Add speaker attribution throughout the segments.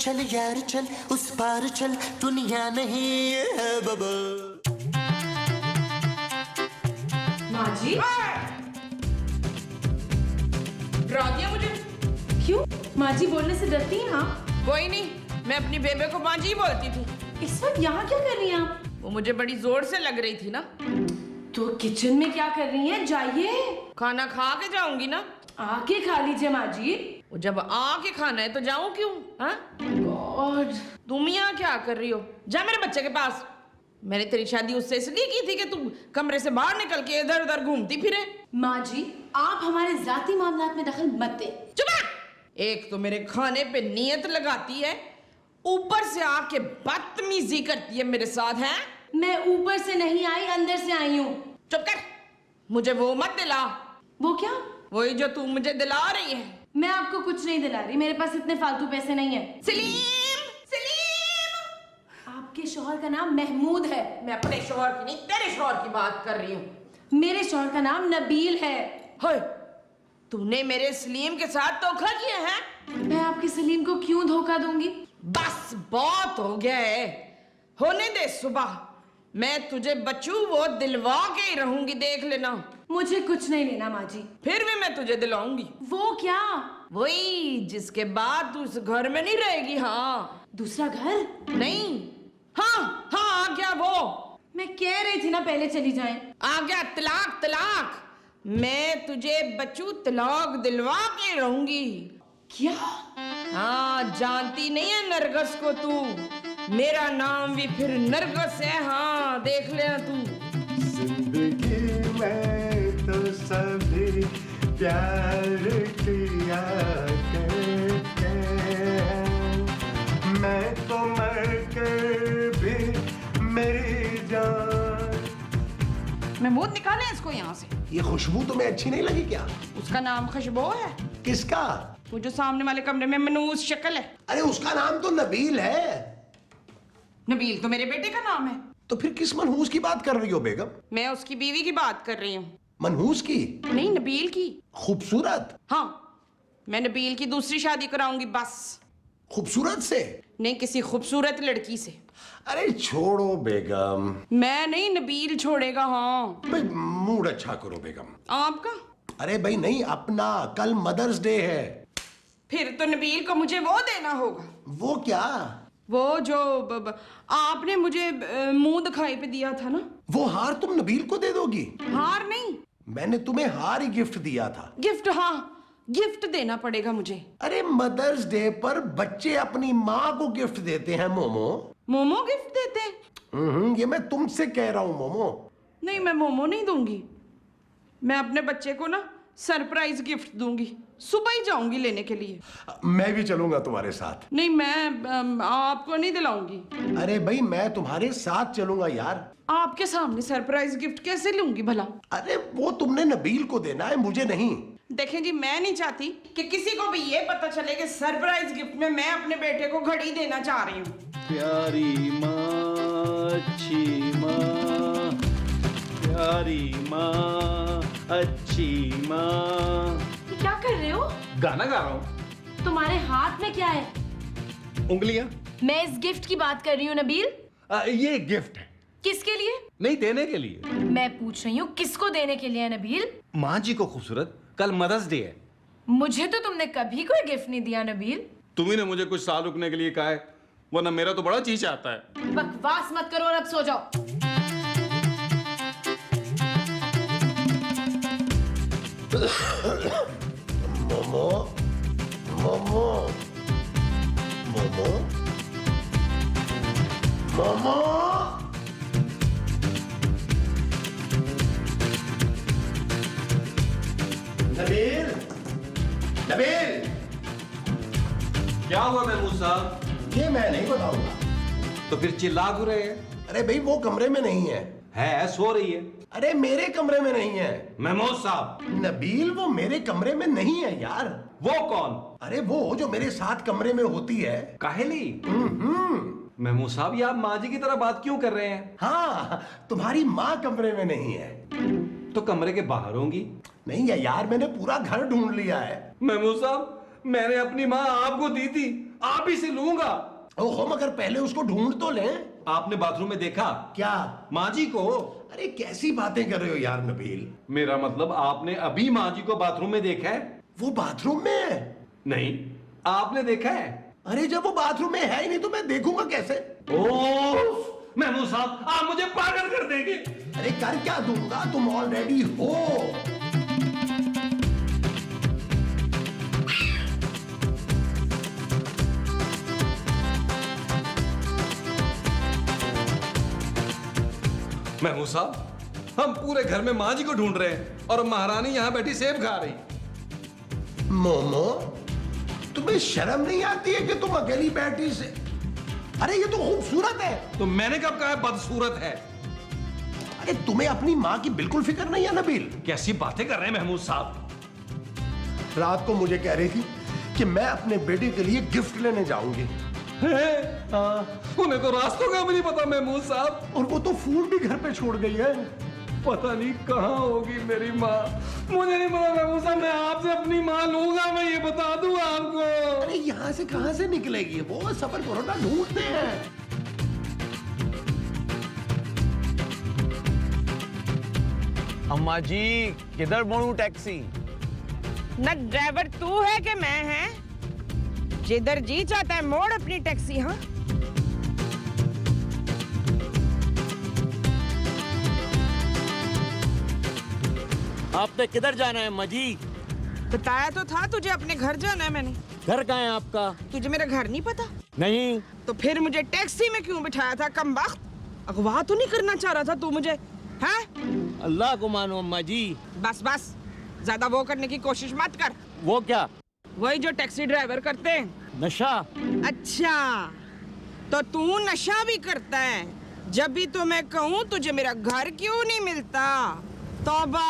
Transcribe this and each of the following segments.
Speaker 1: चल यार चल, उस पार चल, दुनिया नहीं है बाबा।
Speaker 2: माँ जी
Speaker 3: डरा दिया मुझे।
Speaker 2: क्यों? माँ जी बोलने से डरती हैं आप?
Speaker 3: कोई नहीं, मैं अपनी बेबे को माँ जी बोलती थी।
Speaker 2: इस वक्त यहाँ क्या कर रही हैं आप?
Speaker 3: वो मुझे बड़ी जोर से लग रही थी ना।
Speaker 2: तो किचन में क्या कर रही हैं? जाइए,
Speaker 3: खाना खा के जाऊंगी ना।
Speaker 2: आके खा लीजिए माँ जी।
Speaker 3: वो जब आके खाना है तो जाऊं क्यों? हाँ
Speaker 2: गॉड,
Speaker 3: तुम यहाँ क्या कर रही हो? जा मेरे बच्चे के पास। मैंने तेरी शादी उससे इसलिए की थी कि तुम कमरे से बाहर निकल के इधर उधर घूमती फिरे।
Speaker 2: माँ जी आप हमारे जाती मामलात में दखल मत दें।
Speaker 3: चुप रह। एक तो मेरे खाने पे नियत लगाती है, ऊपर से आके बदतमीजी करती है मेरे साथ। है
Speaker 2: मैं ऊपर से नहीं आई, अंदर से आई हूँ।
Speaker 3: चुप कर, मुझे वो मत दिला।
Speaker 2: वो क्या?
Speaker 3: वही जो तू मुझे दिला रही है।
Speaker 2: मैं आपको कुछ नहीं दिला रही, मेरे पास इतने फालतू पैसे नहीं है।
Speaker 3: सलीम, सलीम।
Speaker 2: आपके शौहर का नाम महमूद है।
Speaker 3: मैं अपने शौहर की नहीं, तेरे शौहर की बात कर रही हूँ।
Speaker 2: मेरे शौहर का नाम नबील है।
Speaker 3: हाय, तूने मेरे सलीम के साथ धोखा किया है?
Speaker 2: मैं आपके सलीम को क्यों धोखा दूंगी?
Speaker 3: बस बहुत हो गया है, होने दे सुबह। मैं तुझे बच्चू वो दिलवा के ही रहूंगी, देख लेना।
Speaker 2: मुझे कुछ नहीं लेना माँ जी।
Speaker 3: फिर भी मैं तुझे दिलाऊंगी।
Speaker 2: वो क्या?
Speaker 3: वही जिसके बाद तू इस घर में नहीं रहेगी। हाँ,
Speaker 2: दूसरा घर?
Speaker 3: नहीं, हाँ हाँ आ गया वो।
Speaker 2: मैं कह रही थी ना पहले चली जाएं।
Speaker 3: आ गया तलाक, तलाक। मैं तुझे बच्चू तलाक दिलवा के रहूंगी।
Speaker 2: क्या?
Speaker 3: हाँ, जानती नहीं है नरगस को तू? मेरा नाम भी फिर नरगस है। हाँ, देख लेना तू।
Speaker 1: जिंदगी में तो सभी प्यार किया करते हैं, मैं तो मर कर भी मेरी जान।
Speaker 3: महमूद निकाले इसको यहाँ से।
Speaker 1: ये खुशबू तुम्हें अच्छी नहीं लगी क्या?
Speaker 3: उसका नाम खुशबू है।
Speaker 1: किसका?
Speaker 3: वो जो सामने वाले कमरे में मनूस शक्ल है।
Speaker 1: अरे उसका नाम तो नबील है।
Speaker 3: नबील तो मेरे बेटे का नाम है।
Speaker 1: तो फिर किस मनहूस की बात कर रही हो बेगम?
Speaker 3: मैं उसकी बीवी की बात कर रही हूँ।
Speaker 1: मनहूस की?
Speaker 3: नहीं, नबील की।
Speaker 1: खूबसूरत?
Speaker 3: हाँ, मैं नबील की दूसरी शादी कराऊंगी बस।
Speaker 1: खूबसूरत से?
Speaker 3: नहीं, किसी खूबसूरत लड़की से।
Speaker 1: अरे छोड़ो बेगम।
Speaker 3: मैं नहीं, नबील छोड़ेगा। हाँ
Speaker 1: भाई मूड अच्छा करो बेगम।
Speaker 3: आपका?
Speaker 1: अरे भाई नहीं, अपना। कल मदर्स डे है।
Speaker 3: फिर तो नबील को मुझे वो देना होगा।
Speaker 1: वो क्या?
Speaker 3: वो जो आपने मुझे मुंह दिखाई पे दिया था ना।
Speaker 1: वो हार तुम नबील को दे दोगी?
Speaker 3: हार नहीं,
Speaker 1: मैंने तुम्हें हार ही गिफ्ट दिया था।
Speaker 3: गिफ्ट। हाँ, गिफ्ट देना पड़ेगा मुझे।
Speaker 1: अरे मदर्स डे पर बच्चे अपनी माँ को गिफ्ट देते हैं मोमो।
Speaker 3: मोमो गिफ्ट देते हैं?
Speaker 1: ये मैं तुमसे कह रहा हूँ मोमो।
Speaker 3: नहीं, मैं मोमो नहीं दूंगी। मैं अपने बच्चे को ना सरप्राइज गिफ्ट दूंगी। सुबह ही जाऊंगी लेने के लिए।
Speaker 1: मैं भी चलूंगा तुम्हारे साथ।
Speaker 3: नहीं, मैं आपको नहीं दिलाऊंगी।
Speaker 1: अरे भाई मैं तुम्हारे साथ चलूंगा यार।
Speaker 3: आपके सामने सरप्राइज गिफ्ट कैसे लूंगी भला?
Speaker 1: अरे वो तुमने नबील को देना है, मुझे नहीं।
Speaker 3: देखें जी, मैं नहीं चाहती कि किसी को भी ये पता चले कि सरप्राइज गिफ्ट में मैं अपने बेटे को घड़ी देना चाह रही हूँ।
Speaker 4: प्यारी माँ, अच्छी माँ, प्यारी माँ, अच्छी माँ।
Speaker 2: ये क्या कर रहे हो?
Speaker 4: गाना गा रहा हूँ।
Speaker 2: तुम्हारे हाथ में क्या है?
Speaker 4: उंगलियां।
Speaker 2: मैं इस गिफ्ट की बात कर रही हूँ नबील।
Speaker 4: ये गिफ्ट है।
Speaker 2: किसके लिए?
Speaker 4: नहीं, देने के लिए।
Speaker 2: मैं पूछ रही हूँ किसको देने के लिए है नबील?
Speaker 4: माँ जी को खूबसूरत। कल मदर्स डे है।
Speaker 2: मुझे तो तुमने कभी कोई गिफ्ट नहीं दिया नबील।
Speaker 4: तुम्ही ने मुझे कुछ साल रुकने के लिए कहा है, वरना मेरा तो बड़ा चीच आता है।
Speaker 2: बकवास मत करो और अब सो जाओ।
Speaker 1: मोमो मोमो मोमो मोमो। नबील, नबील।
Speaker 4: क्या हुआ महमूद साहब?
Speaker 1: ये मैं नहीं बताऊंगा।
Speaker 4: तो फिर चिल्ला क्यों रहे हैं?
Speaker 1: अरे भाई वो कमरे में नहीं है।
Speaker 4: सो रही है।
Speaker 1: अरे मेरे कमरे में नहीं है
Speaker 4: महमूद साहब।
Speaker 1: नबील, वो मेरे कमरे में नहीं है यार।
Speaker 4: वो कौन?
Speaker 1: अरे वो जो मेरे साथ कमरे में होती है।
Speaker 4: काहेली? महमूद साहब, ये आप माँ जी की तरह बात क्यों कर रहे हैं?
Speaker 1: हाँ, तुम्हारी माँ कमरे में नहीं है।
Speaker 4: तो कमरे के बाहर होंगी।
Speaker 1: नहीं है यार, मैंने पूरा घर ढूंढ लिया है।
Speaker 4: महमूद साहब, मैंने अपनी माँ आपको दी थी, आप ही से लूंगा।
Speaker 1: ओहो, मगर पहले उसको ढूंढ तो लें।
Speaker 4: आपने बाथरूम में देखा
Speaker 1: क्या?
Speaker 4: माँ जी को?
Speaker 1: अरे कैसी बातें कर रहे हो यार नबील?
Speaker 4: मेरा मतलब आपने अभी माँ जी को बाथरूम में देखा है?
Speaker 1: वो बाथरूम में है?
Speaker 4: नहीं, आपने देखा है?
Speaker 1: अरे जब वो बाथरूम में है ही नहीं तो मैं देखूंगा कैसे?
Speaker 4: ओह महमूद साहब, आप मुझे पागल कर देंगे।
Speaker 1: अरे कर क्या दूंगा, तुम ऑलरेडी हो।
Speaker 4: महमूद साहब, हम पूरे घर में माँ जी को ढूंढ रहे हैं और महारानी यहाँ बैठी सेब खा रही।
Speaker 1: मोमो, तुम्हें शर्म नहीं आती है कि तुम अकेली बैठी से? अरे ये तो खूबसूरत है।
Speaker 4: तो मैंने कब कहा है बदसूरत है?
Speaker 1: अरे तुम्हें अपनी माँ की बिल्कुल फिक्र नहीं है नबील?
Speaker 4: कैसी बातें कर रहे हैं महमूद साहब?
Speaker 1: रात को मुझे कह रही थी कि मैं अपने बेटे के लिए गिफ्ट लेने जाऊंगी।
Speaker 4: उन्हें तो रास्तों का भी नहीं पता महमूद साहब।
Speaker 1: और वो तो फूल भी घर पे छोड़ गई है।
Speaker 4: पता नहीं कहाँ होगी मेरी माँ। मुझे नहीं पता महमूद साहब, मैं आपसे अपनी माँ लूंगा, मैं ये बता दूं आपको।
Speaker 1: अरे यहाँ से कहाँ से निकलेगी वो? सफर करो ना, ढूंढते हैं।
Speaker 5: अम्मा जी किधर मोड़ू टैक्सी?
Speaker 3: न ड्राइवर तू है कि मैं है? जिधर जी चाहता है मोड़ अपनी टैक्सी। हाँ,
Speaker 5: आपने किधर जाना है अम्मा जी?
Speaker 3: बताया तो था तुझे अपने घर जाना है मैंने।
Speaker 5: घर कहाँ है आपका?
Speaker 3: तुझे मेरा घर नहीं पता?
Speaker 5: नहीं।
Speaker 3: तो फिर मुझे टैक्सी में क्यों बिठाया था कमबख्त? अगवा तो नहीं करना चाह रहा था तू मुझे? हैं?
Speaker 5: अल्लाह को मानो अम्मा जी।
Speaker 3: बस बस, ज्यादा वो करने की कोशिश मत कर।
Speaker 5: वो क्या?
Speaker 3: वही जो टैक्सी ड्राइवर करते हैं।
Speaker 5: नशा?
Speaker 3: अच्छा, तो तू नशा भी करता है? जब भी तो मैं कहूँ तुझे मेरा घर क्यों नहीं मिलता? तौबा,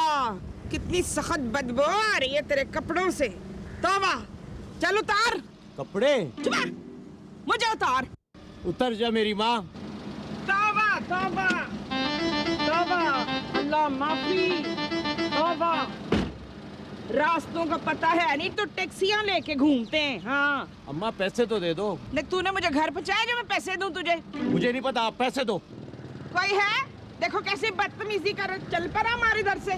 Speaker 3: कितनी सख्त बदबू आ रही है तेरे कपड़ों से। तौबा, चल उतार
Speaker 5: कपड़े?
Speaker 3: चुप, मुझे उतार।
Speaker 5: उतर जा मेरी माँ।
Speaker 3: तौबा तौबा तौबा, अल्लाह माफी। तौबा, रास्तों का पता है नहीं तो टैक्सियां लेके घूमते हैं। हाँ,
Speaker 5: अम्मा पैसे तो दे दो।
Speaker 3: नहीं तूने मुझे घर पहुंचाया जो मैं पैसे दूं तुझे?
Speaker 5: मुझे नहीं पता, आप पैसे दो।
Speaker 3: कोई है? देखो कैसी बदतमीजी कर। चल पर हमारे इधर से।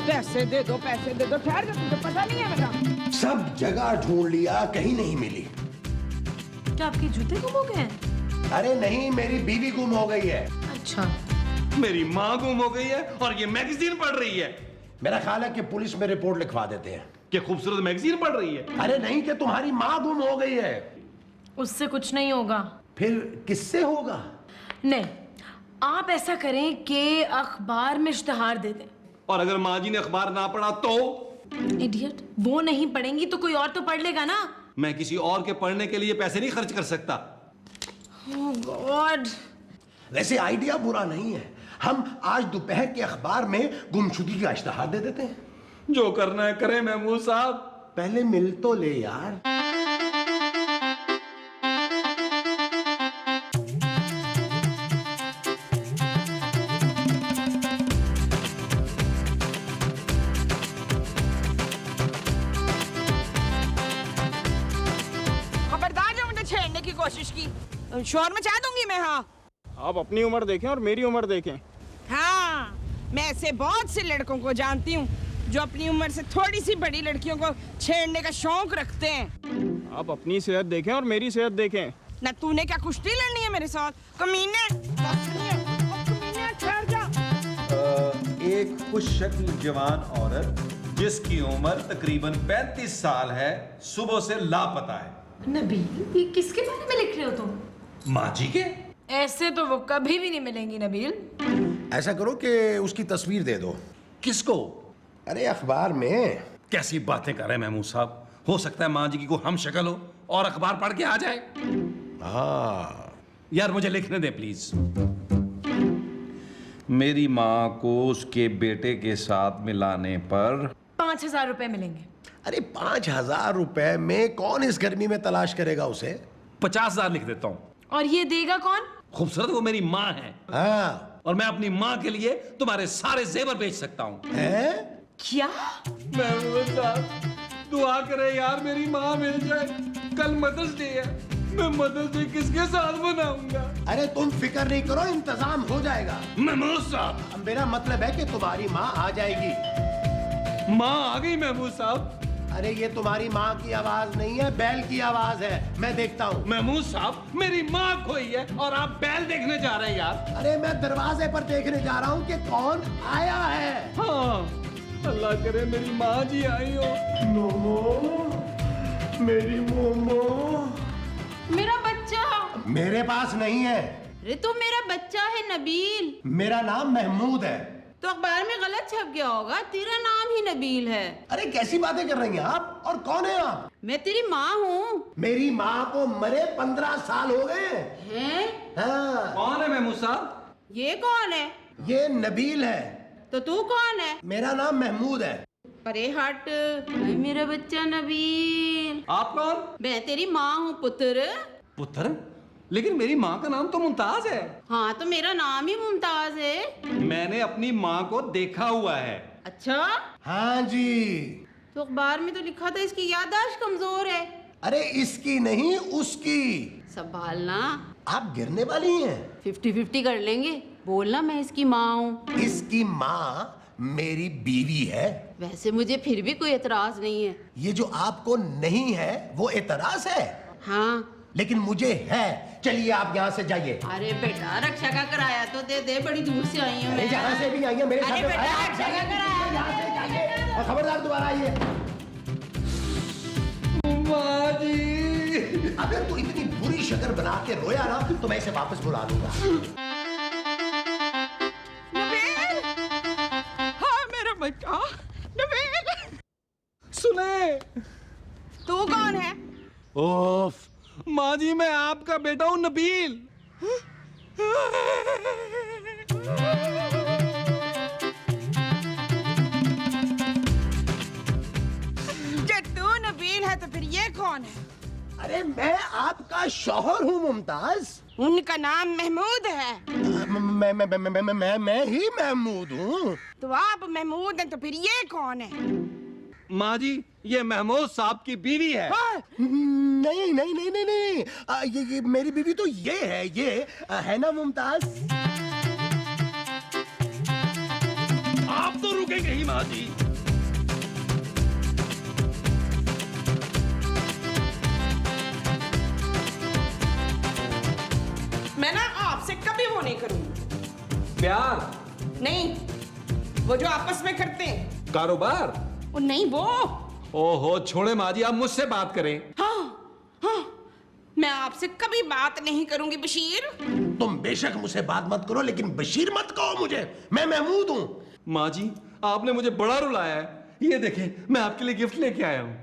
Speaker 3: पैसे दे दो, पैसे दे दो। ठहर जा, तुझे पता नहीं है मेरा?
Speaker 1: सब जगह ढूंढ लिया, कहीं नहीं मिली।
Speaker 2: क्या आपके जूते गुम हो गए हैं?
Speaker 1: अरे नहीं, मेरी बीवी गुम हो गई है।
Speaker 2: अच्छा,
Speaker 4: मेरी माँ गुम हो गई है और ये मैगजीन पढ़ रही है।
Speaker 1: मेरा ख्याल है कि पुलिस में रिपोर्ट लिखवा देते हैं।
Speaker 4: क्या खूबसूरत मैगजीन पढ़ रही है?
Speaker 1: अरे नहीं, कि तुम्हारी माँ गुम हो गई है।
Speaker 2: उससे कुछ नहीं होगा।
Speaker 1: फिर किससे होगा?
Speaker 2: नहीं, आप ऐसा करें कि अखबार में इश्तिहार दे दें।
Speaker 4: और अगर माँ जी ने अखबार ना पढ़ा तो?
Speaker 2: इडियट, वो नहीं पढ़ेंगी तो कोई और तो पढ़ लेगा ना।
Speaker 4: मैं किसी और के पढ़ने के लिए पैसे नहीं खर्च कर सकता।
Speaker 2: ओह गॉड।
Speaker 1: वैसे आइडिया बुरा नहीं है। हम आज दोपहर के अखबार में गुमशुदगी का इश्तिहार दे देते हैं।
Speaker 4: जो करना है करें महमूद साहब।
Speaker 1: पहले मिल तो ले यार।
Speaker 3: खबरदार जो मुझे छेड़ने की कोशिश की, शोर मचा दूंगी मैं। हाँ
Speaker 6: आप अपनी उम्र देखें और मेरी उम्र देखें।
Speaker 3: हाँ, मैं ऐसे बहुत से लड़कों को जानती हूँ जो अपनी उम्र से थोड़ी सी बड़ी लड़कियों को छेड़ने का शौक रखते हैं।
Speaker 6: आप अपनी सेहत देखें और मेरी सेहत देखें।
Speaker 3: ना तूने क्या कुश्ती लड़नी है मेरे साथ? कमीने, कमीने, ठहर जा।
Speaker 7: एक खुशशक्ल जवान औरत जिसकी उम्र तकरीबन 35 साल है, सुबह से लापता है।
Speaker 2: नबील, ये किसके बारे में लिख रहे हो तुम?
Speaker 7: माँ जी के?
Speaker 2: ऐसे तो वो कभी भी नहीं मिलेंगी नबील।
Speaker 1: ऐसा करो कि उसकी तस्वीर दे दो।
Speaker 4: किसको?
Speaker 1: अरे अखबार में।
Speaker 4: कैसी बातें कर रहे हैं महमूद साहब? हो सकता है माँ जी की कोई हम शक्ल हो और अखबार पढ़ के आ जाए।
Speaker 1: हाँ,
Speaker 4: यार मुझे लिखने दे प्लीज।
Speaker 7: मेरी माँ को उसके बेटे के साथ मिलाने पर
Speaker 2: 5,000 रुपए मिलेंगे।
Speaker 1: अरे 5,000 रुपए में कौन इस गर्मी में तलाश करेगा उसे?
Speaker 4: 50,000 लिख देता हूँ।
Speaker 2: और ये देगा कौन?
Speaker 4: खूबसूरत, वो मेरी माँ है।
Speaker 1: हाँ।
Speaker 4: और मैं अपनी माँ के लिए तुम्हारे सारे जेवर बेच सकता हूँ।
Speaker 1: है?
Speaker 2: क्या?
Speaker 4: महमूद साहब दुआ करे यार मेरी माँ मिल जाए। कल मदर्स डे है, मैं मदर्स डे किसके साथ मनाऊंगा?
Speaker 1: अरे तुम फिक्र नहीं करो, इंतजाम हो जाएगा।
Speaker 4: महमूद साहब,
Speaker 1: अब मेरा मतलब है कि तुम्हारी माँ आ जाएगी।
Speaker 4: माँ आ गई महमूद साहब।
Speaker 1: अरे ये तुम्हारी माँ की आवाज नहीं है, बैल की आवाज है, मैं देखता हूँ।
Speaker 4: महमूद साहब, मेरी माँ खोई है और आप बैल देखने जा रहे हैं यार।
Speaker 1: अरे मैं दरवाजे पर देखने जा रहा हूँ कि कौन आया है।
Speaker 4: हाँ, अल्लाह करे मेरी माँ जी आई हो।
Speaker 1: मोमो, मेरी मोमो।
Speaker 8: मेरा बच्चा।
Speaker 1: मेरे पास नहीं है।
Speaker 8: अरे तो मेरा बच्चा है नबील।
Speaker 1: मेरा नाम महमूद है।
Speaker 8: तो अखबार में गलत छप गया होगा, तेरा नाम ही नबील है।
Speaker 1: अरे कैसी बातें कर रही हैं आप? और कौन है आप?
Speaker 8: मैं तेरी माँ हूँ।
Speaker 1: मेरी माँ को मरे 15 साल हो गए
Speaker 8: हैं?
Speaker 1: हाँ।
Speaker 4: कौन है महमूद साहब?
Speaker 8: ये कौन है?
Speaker 1: ये नबील है।
Speaker 8: तो तू कौन है?
Speaker 1: मेरा नाम महमूद है।
Speaker 8: परे हट। भाई मेरा बच्चा नबील।
Speaker 4: आप कौन?
Speaker 8: मैं तेरी माँ हूँ पुत्र।
Speaker 4: पुत्र? लेकिन मेरी माँ का नाम तो मुमताज है।
Speaker 8: हाँ तो मेरा नाम ही मुमताज है।
Speaker 4: मैंने अपनी माँ को देखा हुआ है।
Speaker 8: अच्छा?
Speaker 1: हाँ जी।
Speaker 8: तो अखबार में तो लिखा था इसकी याददाश्त कमजोर है।
Speaker 1: अरे इसकी नहीं, उसकी।
Speaker 8: संभालना।
Speaker 1: आप गिरने वाली हैं।
Speaker 8: 50-50 कर लेंगे। बोलना मैं इसकी माँ हूँ।
Speaker 1: इसकी माँ मेरी बीवी है।
Speaker 8: वैसे मुझे फिर भी कोई एतराज नहीं है।
Speaker 1: ये जो आपको नहीं है वो एतराज है,
Speaker 8: हाँ।
Speaker 1: लेकिन मुझे है। चलिए आप यहाँ से जाइए।
Speaker 8: अरे बेटा रक्षा का किराया तो दे दे, बड़ी दूर से आई हूँ
Speaker 1: अरे
Speaker 8: मैं।
Speaker 1: जहाँ से भी आई है मेरे
Speaker 8: अरे
Speaker 1: साथ
Speaker 8: बेटा,
Speaker 1: आप
Speaker 8: रक्षा
Speaker 1: जाइए,
Speaker 8: का किराया।
Speaker 1: यहाँ से जाइए और खबरदार दोबारा आइए।
Speaker 4: माँ जी।
Speaker 1: अगर तू इतनी बुरी शक्ल बना के रोया ना तो मैं इसे वापस बुला लूंगा।
Speaker 3: नबील, हाँ मेरा बच्चा नबील।
Speaker 4: सुने।
Speaker 3: तू कौन है?
Speaker 4: ओफ, माँ जी मैं आपका बेटा हूँ नबील।
Speaker 3: जब तू नबील है तो फिर ये कौन है?
Speaker 1: अरे मैं आपका शौहर हूँ मुमताज।
Speaker 3: उनका नाम महमूद है।
Speaker 1: मैं ही महमूद हूँ।
Speaker 3: तो आप महमूद हैं तो फिर ये कौन है?
Speaker 4: माँ जी, ये महमूद साहब की बीवी है।
Speaker 3: हाँ?
Speaker 1: नहीं नहीं नहीं नहीं नहीं, ये मेरी बीवी तो ये है, ये है ना मुमताज।
Speaker 4: आप तो रुकेंगे ही माँ जी।
Speaker 3: मैं ना आपसे कभी वो नहीं करूंगी।
Speaker 4: प्यार
Speaker 3: नहीं, वो जो आपस में करते हैं।
Speaker 4: कारोबार?
Speaker 3: वो नहीं, वो।
Speaker 4: ओहो छोड़े माँ जी, आप मुझसे बात करें।
Speaker 3: हाँ हाँ, मैं आपसे कभी बात नहीं करूंगी बशीर।
Speaker 1: तुम बेशक मुझसे बात मत करो, लेकिन बशीर मत कहो मुझे। मैं महमूद हूँ।
Speaker 4: माँ जी, आपने मुझे बड़ा रुलाया है। ये देखें, मैं आपके लिए गिफ्ट लेके आया हूँ।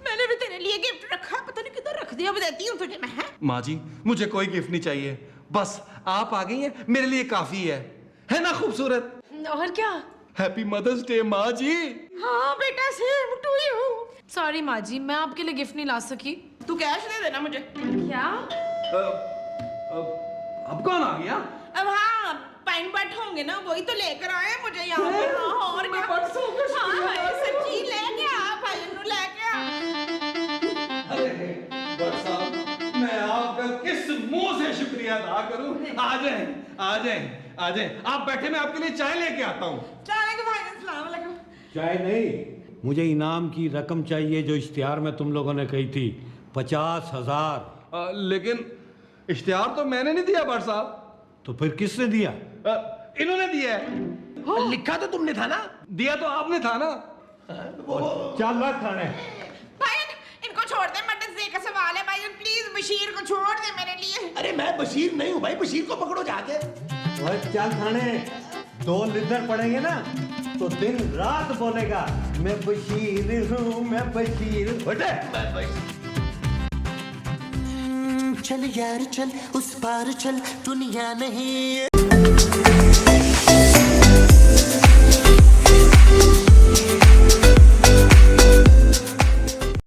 Speaker 3: मैंने भी तेरे लिए गिफ्ट रखा, पता नहीं किधर रख दिया, बताती हूँ तुझे मैं।
Speaker 4: माँ जी, मुझे कोई गिफ्ट नहीं चाहिए, बस आप आ गई हैं मेरे लिए काफी है ना खूबसूरत?
Speaker 2: और क्या?
Speaker 4: हैप्पी मदर्स डे माँ जी।
Speaker 3: हाँ बेटा, सेम टू यू।
Speaker 2: सॉरी माँ जी, मैं आपके लिए गिफ्ट नहीं ला सकी।
Speaker 3: तू कैश दे देना मुझे।
Speaker 2: क्या?
Speaker 4: अब कौन आ गया?
Speaker 3: अब हाँ, पाइन बट होंगे ना, वही तो लेकर आए मुझे यहाँ पे। हाँ, और क्या? हाँ, ये सब चीज लेके आ, भाई नु लेके आ।
Speaker 4: अरे बट साहब, मैं आपका किस मुंह से शुक्रिया अदा करूं? आ जाएं, आ जाएं, आ जाएं। आप बैठे, मैं आपके लिए चाय लेके आता हूँ।
Speaker 3: चलेगा भाई, अस्सलाम वालेकुम।
Speaker 9: चाय नहीं, मुझे इनाम की रकम चाहिए जो इश्तिहार में तुम लोगों ने कही थी, 50,000।
Speaker 4: लेकिन इश्तिहार तो मैंने नहीं दिया बट साहब।
Speaker 9: तो फिर किसने दिया?
Speaker 4: इन्होंने दिया है।
Speaker 1: लिखा तो तुमने था ना?
Speaker 4: दिया तो आपने था ना।
Speaker 9: चल रख थाने।
Speaker 3: भाई इनको छोड़ दे, मदद से का सवाल है भाई, प्लीज बशीर को छोड़ दे मेरे लिए।
Speaker 1: अरे मैं बशीर नहीं हूँ भाई, बशीर को पकड़ो जाके।
Speaker 9: चल थाने, 2 लिद्दर पड़ेंगे ना तो दिन रात बोलेगा मैं बशीर हूँ, मैं बशीर।
Speaker 1: बेटे
Speaker 10: चल यार चल, उस पार चल, दुनिया नहीं